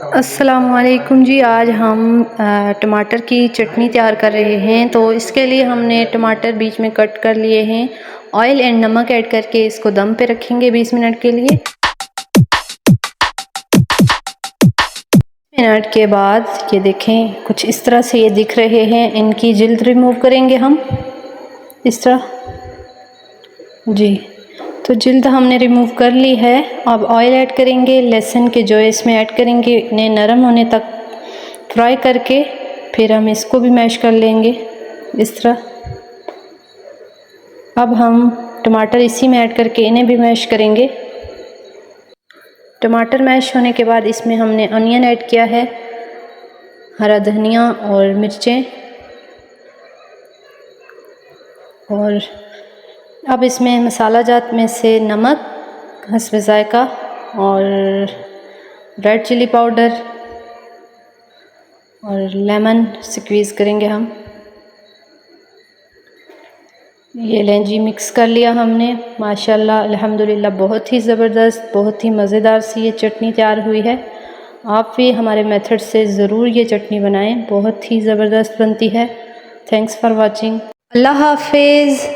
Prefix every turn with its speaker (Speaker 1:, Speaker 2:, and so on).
Speaker 1: अस्सलामुअलैकुम जी। आज हम टमाटर की चटनी तैयार कर रहे हैं। तो इसके लिए हमने टमाटर बीच में कट कर लिए हैं। ऑयल एंड नमक ऐड करके इसको दम पे रखेंगे 20 मिनट के लिए। मिनट के बाद ये देखें कुछ इस तरह से ये दिख रहे हैं। इनकी जिल्द रिमूव करेंगे हम इस तरह जी। तो जिल्द हमने रिमूव कर ली है। अब ऑयल ऐड करेंगे, लहसुन के जो इसमें ऐड करेंगे, इन्हें नरम होने तक फ्राई करके फिर हम इसको भी मैश कर लेंगे इस तरह। अब हम टमाटर इसी में ऐड करके इन्हें भी मैश करेंगे। टमाटर मैश होने के बाद इसमें हमने अनियन ऐड किया है, हरा धनिया और मिर्चें, और अब इसमें मसाला जात में से नमक हस्ब ज़ायक़ा और रेड चिली पाउडर और लेमन स्क्वीज़ करेंगे हम। ये लें जी, मिक्स कर लिया हमने। माशाल्लाह अल्हम्दुलिल्लाह बहुत ही ज़बरदस्त, बहुत ही मज़ेदार सी ये चटनी तैयार हुई है। आप भी हमारे मेथड से ज़रूर ये चटनी बनाएं, बहुत ही ज़बरदस्त बनती है। Thanks for watching. अल्लाह हाफिज़।